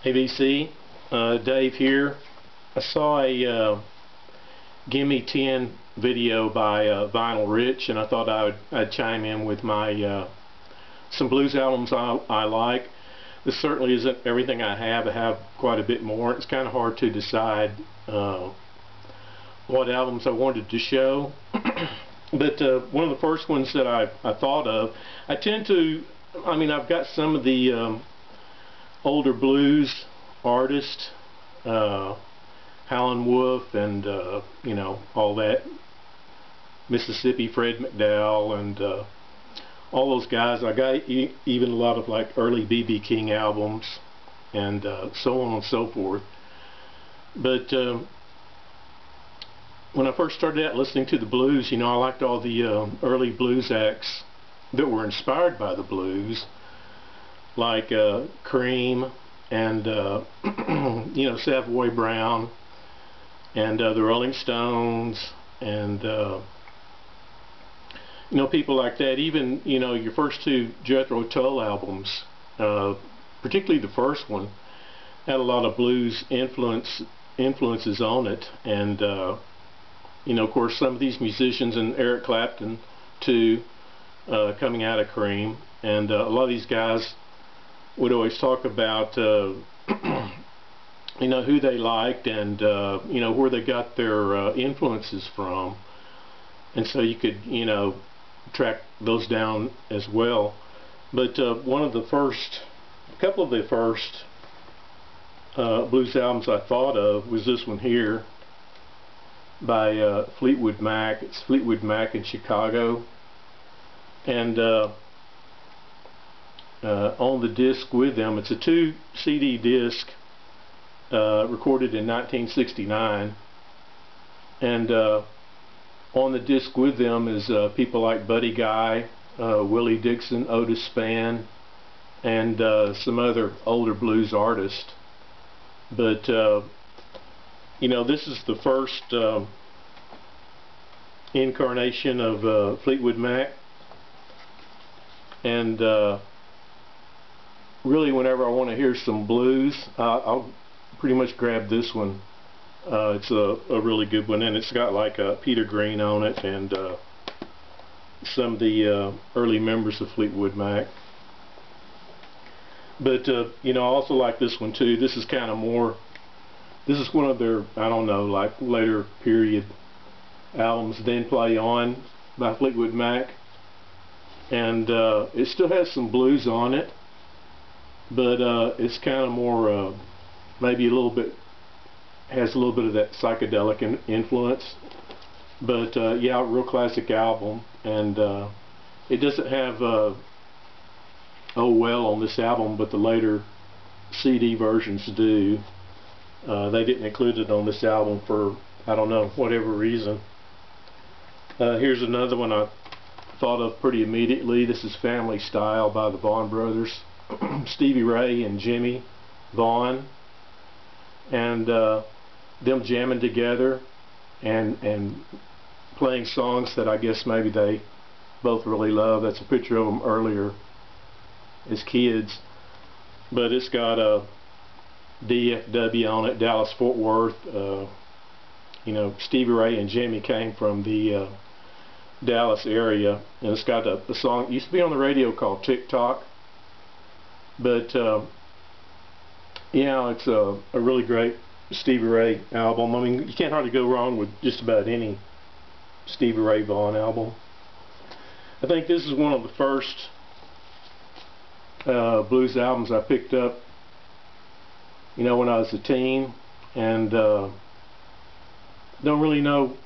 ABC, Dave here. I saw a Gimme 10 video by Vinyl Rich, and I thought I'd chime in with my some blues albums I like. This certainly isn't everything I have. I have quite a bit more. It's kind of hard to decide what albums I wanted to show. But one of the first ones that I thought of, I've got some of the older blues artists, Howlin' Wolf and all that, Mississippi Fred McDowell and all those guys. I got even a lot of like early B.B. King albums and so on and so forth. But when I first started out listening to the blues, I liked all the early blues acts that were inspired by the blues, like Cream and Savoy Brown and the Rolling Stones and people like that. Even your first two Jethro Tull albums, particularly the first one, had a lot of blues influences on it. And of course, some of these musicians, and Eric Clapton too, coming out of Cream, and a lot of these guys would always talk about who they liked and where they got their influences from, and so you could track those down as well. But a couple of the first blues albums I thought of was this one here by Fleetwood Mac. It's Fleetwood Mac in Chicago, and on the disc with them, it's a 2 CD disc, recorded in 1969, and on the disc with them is people like Buddy Guy, Willie Dixon, Otis Spann, and some other older blues artists. But this is the first incarnation of Fleetwood Mac, and really whenever I want to hear some blues, I'll pretty much grab this one. It's a really good one, and it's got like Peter Green on it and some of the early members of Fleetwood Mac. But I also like this one too. This is kind of more, this is one of their, like later period albums, Then Play On by Fleetwood Mac, and it still has some blues on it, but it's kind of more maybe a little bit, has a little bit of that psychedelic influence. But yeah, a real classic album, and it doesn't have Oh Well on this album, but the later CD versions do. They didn't include it on this album for, I don't know, whatever reason. Here's another one I thought of pretty immediately. This is Family Style by the Vaughan Brothers. Stevie Ray and Jimmy Vaughan, and them jamming together and playing songs that I guess maybe they both really love. That's a picture of them earlier as kids, but it's got a DFW on it, Dallas Fort Worth. Stevie Ray and Jimmy came from the Dallas area, and it's got a song, it used to be on the radio, called Tick Tock. But yeah, it's a really great Stevie Ray album. I mean, you can't hardly go wrong with just about any Stevie Ray Vaughan album. I think this is one of the first blues albums I picked up when I was a teen, and don't really know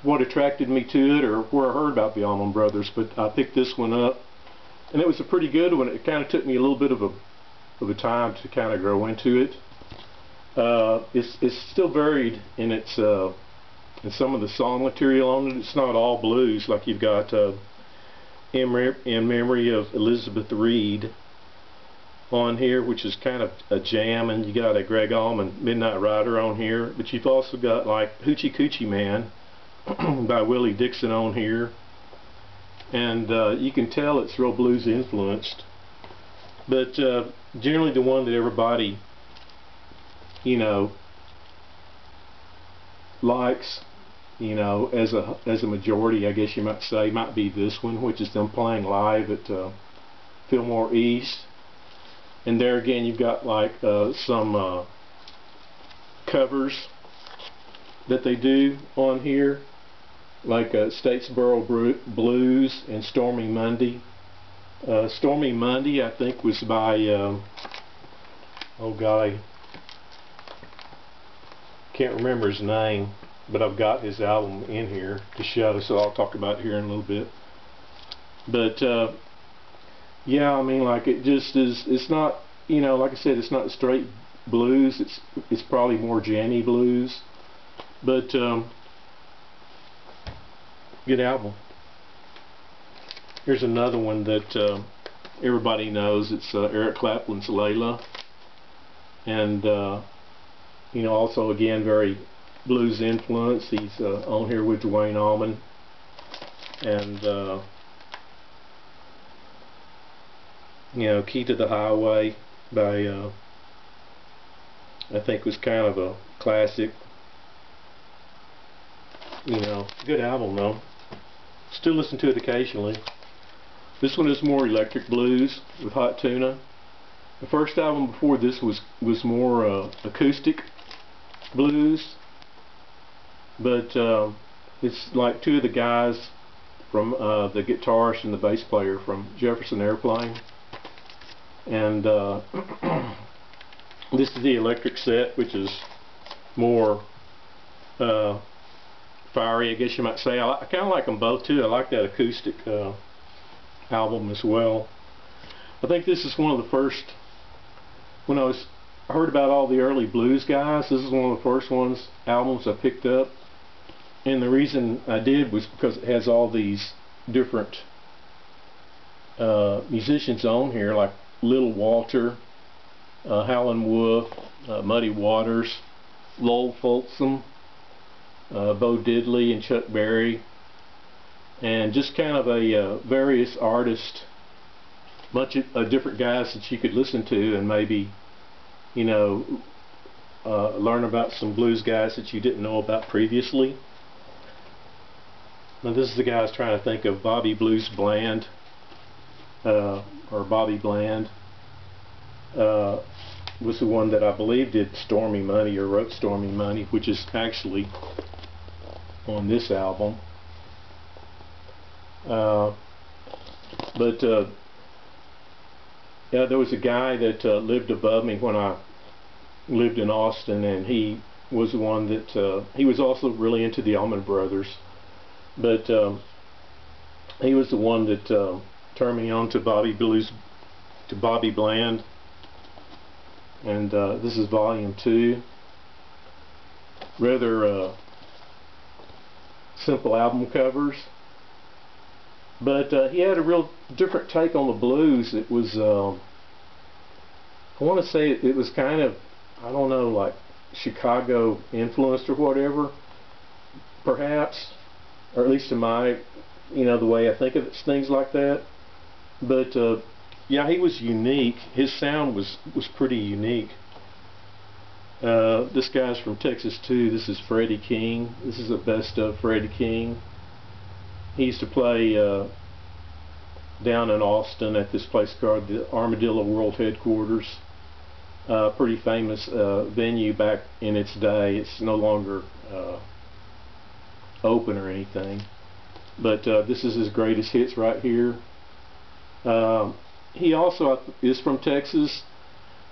what attracted me to it or where I heard about the Allman Brothers, but I picked this one up, and it was a pretty good one. It kind of took me a little bit of a time to kind of grow into it. It's still varied in its in some of the song material on it. It's not all blues, like you've got In Memory of Elizabeth Reed on here, which is kind of a jam, and you got a Greg Allman Midnight Rider on here, but you've also got like Hoochie Coochie Man by Willie Dixon on here, and you can tell it's real blues influenced. But generally the one that everybody, you know, likes, you know, as a majority, I guess you might say, might be this one, which is them playing live at Fillmore East. And there again, you've got like some covers that they do on here, like Statesboro Blues and Stormy Monday. Stormy Monday, I think, was by oh golly, can't remember his name, but I've got his album in here to show, so I'll talk about it here in a little bit. But yeah, I mean, like, it just is, it's not, you know, like I said, it's not straight blues, it's probably more jammy blues, but good album. Here's another one that everybody knows. It's Eric Clapton's Layla, and you know, also again very blues influence. He's on here with Duane Allman, and you know, Key to the Highway by I think was kind of a classic. You know, good album though. Still listen to it occasionally. This one is more electric blues with Hot Tuna. The first album before this was more acoustic blues, but it's like two of the guys from the guitarist and the bass player from Jefferson Airplane, and this is the electric set, which is more fiery, I guess you might say. I kind of like them both too. I like that acoustic album as well. I think this is one of the first, when I heard about all the early blues guys, this is one of the first albums I picked up, and the reason I did was because it has all these different musicians on here, like Little Walter, Howlin' Wolf, Muddy Waters, Lowell Fulsom, Bo Diddley, and Chuck Berry, and just kind of a various artists, bunch of different guys that you could listen to and maybe, you know, learn about some blues guys that you didn't know about previously. Now this is the guy I was trying to think of, Bobby Blues Bland, or Bobby Bland, was the one that I believe did Stormy Money, or wrote Stormy Money, which is actually on this album. But yeah, there was a guy that lived above me when I lived in Austin, and he was the one that he was also really into the Allman Brothers, but he was the one that turned me on to Bobby Bland, and this is volume 2. Rather simple album covers, but he had a real different take on the blues. It was I want to say it was kind of, I don't know, like Chicago influenced or whatever, perhaps, or at least in my, you know, the way I think of it, things like that. But yeah, he was unique. His sound was pretty unique. This guy's from Texas too. This is Freddie King. This is the best of Freddie King. He used to play down in Austin at this place called the Armadillo World Headquarters. Pretty famous venue back in its day. It's no longer open or anything. But this is his greatest hits right here. He also is from Texas.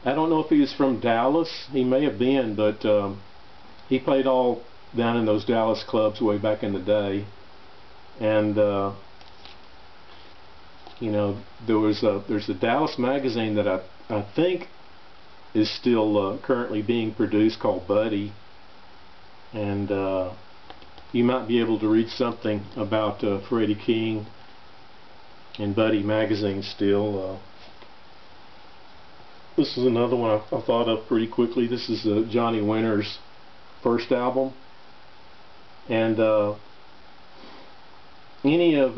I don't know if he was from Dallas. He may have been, but he played all down in those Dallas clubs way back in the day. And you know, there's a Dallas magazine that I think is still currently being produced, called Buddy, and you might be able to read something about Freddie King in Buddy magazine still. This is another one I thought of pretty quickly. This is Johnny Winter's first album, and any of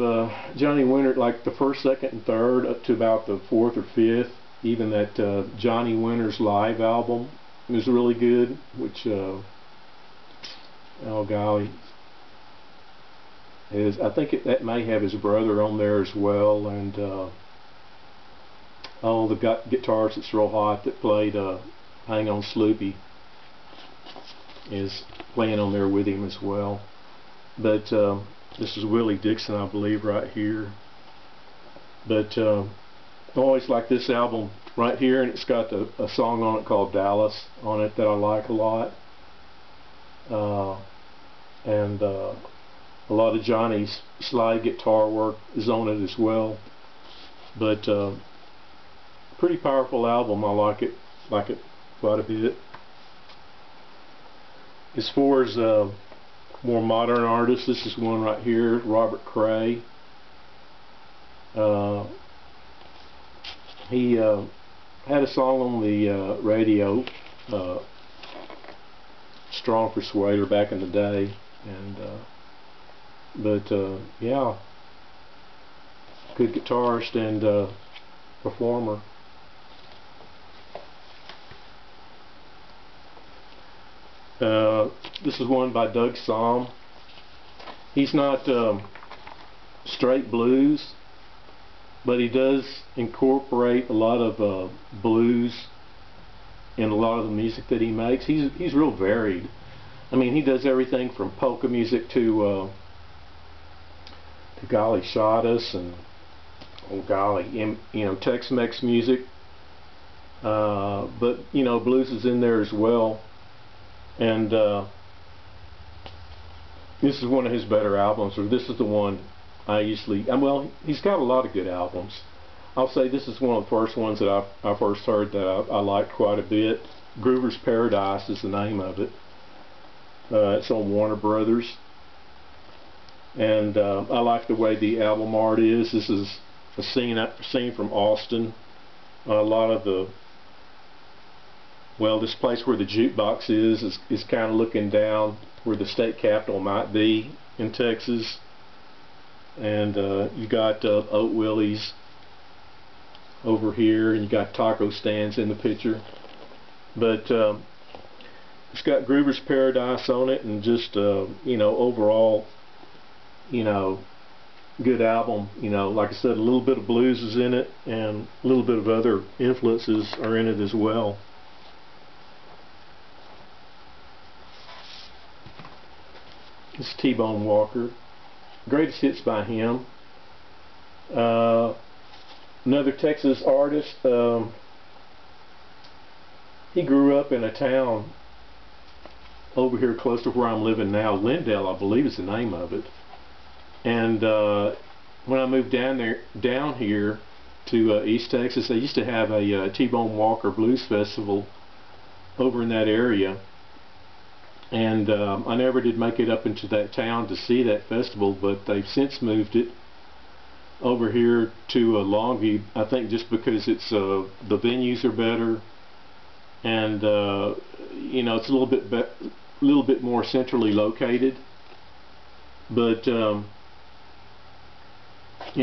Johnny Winter, like the first, second, and third, up to about the fourth or fifth, even that Johnny Winter's live album is really good, which oh golly, I think that may have his brother on there as well, and oh, the guitarist that's real hot that played Hang On Sloopy is playing on there with him as well. But this is Willie Dixon, I believe, right here. But I always like this album right here, and it's got a song on it called Dallas on it that I like a lot. And a lot of Johnny's slide guitar work is on it as well. But pretty powerful album. I like it quite a bit. As far as more modern artists, this is one right here, Robert Cray. He had a song on the radio, Strong Persuader, back in the day, and yeah, good guitarist and performer. This is one by Doug Somm. He's not straight blues, but he does incorporate a lot of blues in a lot of the music that he makes. He's real varied. I mean, he does everything from polka music to golly, Shadas, and oh golly, you know, Tex-Mex music. But you know, blues is in there as well. And this is one of his better albums, or this is the one I usually, well, he's got a lot of good albums. I'll say this is one of the first ones that I first heard that I liked quite a bit. Groover's Paradise is the name of it. It's on Warner Brothers. And I like the way the album art is. This is a scene from Austin. A lot of the, well, this place where the jukebox is kind of looking down where the state capitol might be in Texas. And you got Oat Willie's over here, and you got taco stands in the picture. But it's got Groover's Paradise on it, and just you know, overall, you know, good album. You know, like I said, a little bit of blues is in it, and a little bit of other influences are in it as well. This is T-Bone Walker. Greatest hits by him. Another Texas artist. He grew up in a town over here close to where I'm living now. Lindale, I believe, is the name of it. And when I moved down here to East Texas, they used to have a T-Bone Walker Blues Festival over in that area. And I never did make it up into that town to see that festival, but they've since moved it over here to Longview. I think just because it's the venues are better, and you know, it's a little bit more centrally located. But you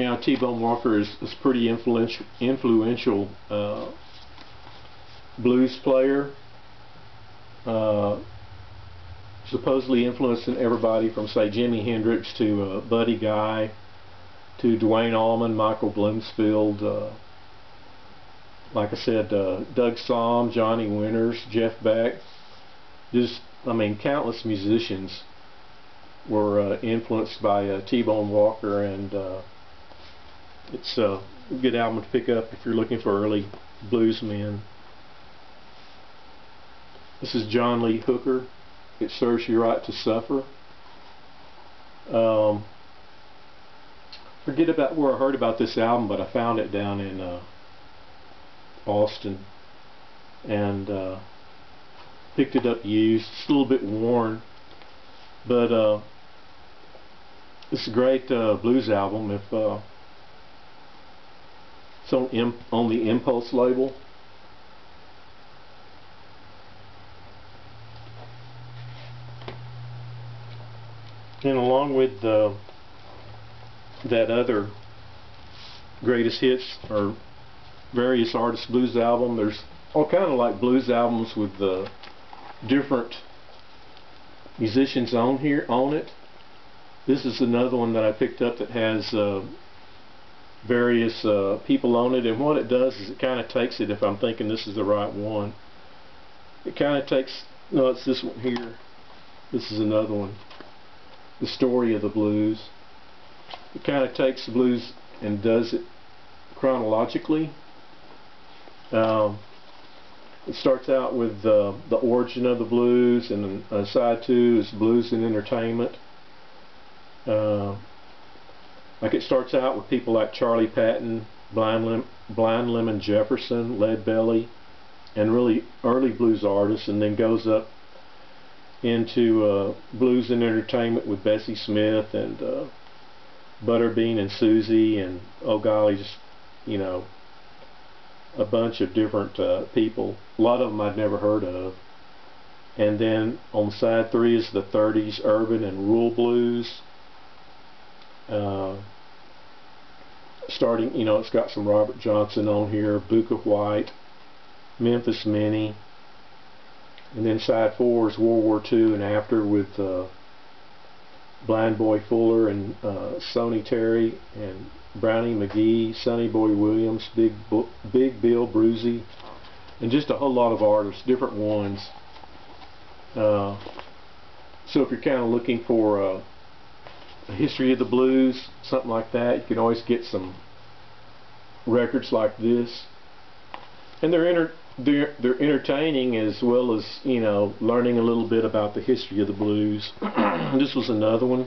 know, T-Bone Walker is pretty influential blues player. Supposedly influencing everybody from, say, Jimi Hendrix to Buddy Guy to Duane Allman, Michael Bloomfield, like I said, Doug Somm, Johnny Winters, Jeff Beck. Just, I mean, countless musicians were influenced by T-Bone Walker, and it's a good album to pick up if you're looking for early blues men. This is John Lee Hooker. It Serves You Right to Suffer. Forget about where I heard about this album, but I found it down in Austin, and picked it up used. It's a little bit worn, but it's a great blues album. If it's on the Impulse label. And along with that other greatest hits, or various artists blues album. There's all kind of like blues albums with different musicians on it. This is another one that I picked up that has various people on it, and what it does is it kind of takes it, if I'm thinking this is the right one, it kind of takes, no, it's this one here. This is another one, The Story of the Blues. It kind of takes the blues and does it chronologically. It starts out with the origin of the blues, and then side 2 is blues and entertainment. Like it starts out with people like Charlie Patton, Blind Lemon Jefferson, Lead Belly, and really early blues artists, and then goes up into blues and entertainment with Bessie Smith and Butterbean and Susie, and oh golly, just, you know, a bunch of different people. A lot of them I'd never heard of. And then on side 3 is the 30s urban and rural blues. Starting, you know, it's got some Robert Johnson on here, Booker White, Memphis Minnie, and then side 4 is World War II and after with Blind Boy Fuller and Sonny Terry and Brownie McGee, Sonny Boy Williams, Big Bill Brucey, and just a whole lot of artists, different ones. So if you're kind of looking for a history of the blues, something like that, you can always get some records like this, and they're entertaining as well as, you know, learning a little bit about the history of the blues. This was another one,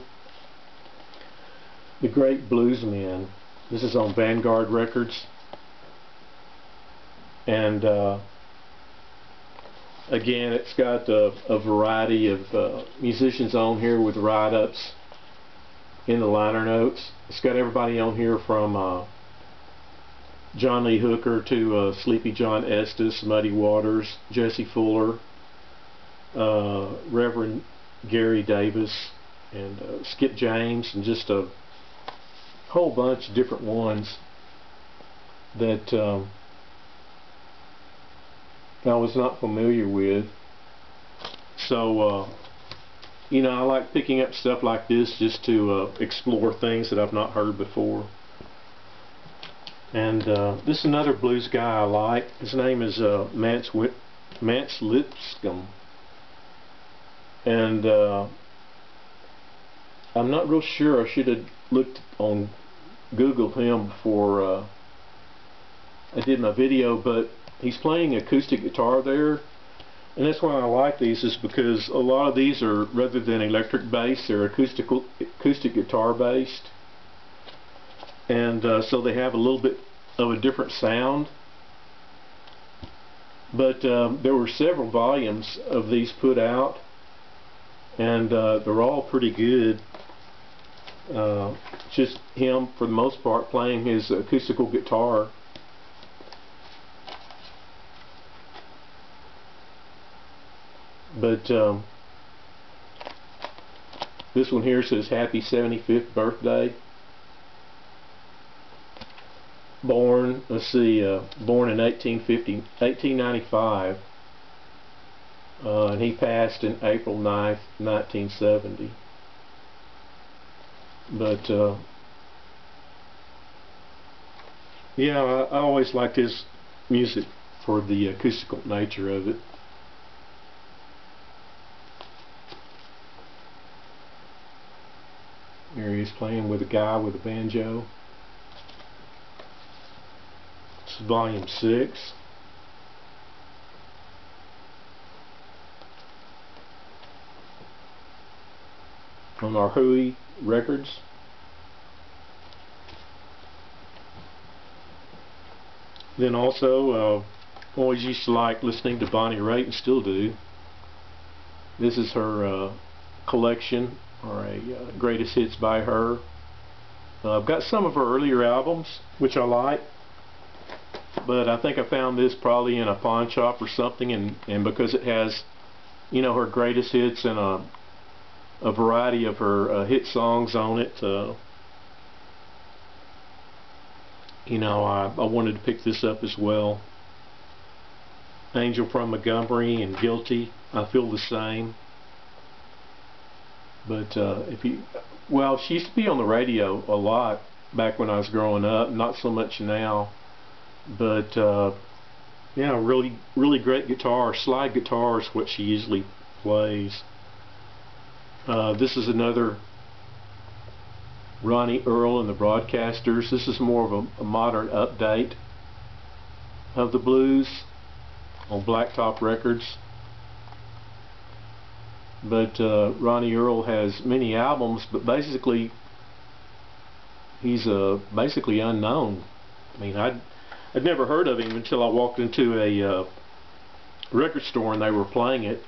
The Great Bluesmen. This is on Vanguard Records, and again, it's got a variety of musicians on here with write-ups in the liner notes. It's got everybody on here from John Lee Hooker to Sleepy John Estes, Muddy Waters, Jesse Fuller, Reverend Gary Davis, and Skip James, and just a whole bunch of different ones that I was not familiar with. So you know, I like picking up stuff like this just to explore things that I've not heard before. And this is another blues guy I like. His name is Mance Lipscomb, and I'm not real sure. I should have looked on Googled him before I did my video, but he's playing acoustic guitar there. And that's why I like these, is because a lot of these are, rather than electric bass, they're acoustic guitar based, and so they have a little bit of a different sound. But there were several volumes of these put out, and they're all pretty good. Just him, for the most part, playing his acoustical guitar. But this one here says happy 75th birthday. Born, let's see, born in 1895, and he passed in April 9th, 1970. But yeah, I always liked his music for the acoustical nature of it. Here he is playing with a guy with a banjo. This is volume 6. On our Hui Records. Then also, always used to like listening to Bonnie Raitt, and still do. This is her collection, or a greatest hits by her. I've got some of her earlier albums, which I like, but I think I found this probably in a pawn shop or something, and because it has, you know, her greatest hits and a variety of her hit songs on it, you know, I wanted to pick this up as well. Angel from Montgomery and Guilty, I feel the same. But well, she used to be on the radio a lot back when I was growing up, not so much now. But yeah, really great guitar. Slide guitar is what she usually plays. This is another Ronnie Earl and the Broadcasters. This is more of a modern update of the blues on Blacktop Records. But Ronnie Earl has many albums, but basically he's basically unknown. I mean, I'd never heard of him until I walked into a record store and they were playing it.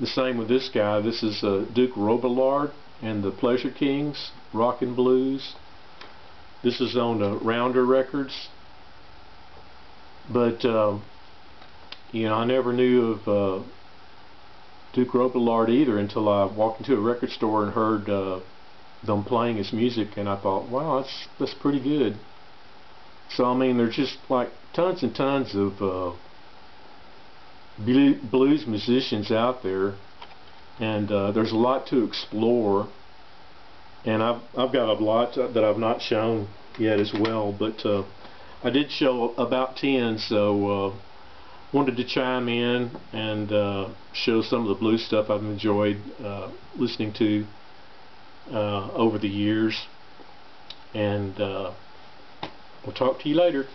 The same with this guy. This is Duke Robillard and the Pleasure Kings, Rockin' Blues. This is on Rounder Records. But you know, I never knew of Duke Robillard either until I walked into a record store and heard them playing his music, and I thought, wow, that's pretty good. So I mean, there's just like tons and tons of blues musicians out there, and there's a lot to explore, and I've got a lot that I've not shown yet as well, but I did show about 10, so wanted to chime in and show some of the blues stuff I've enjoyed listening to over the years, and we'll talk to you later.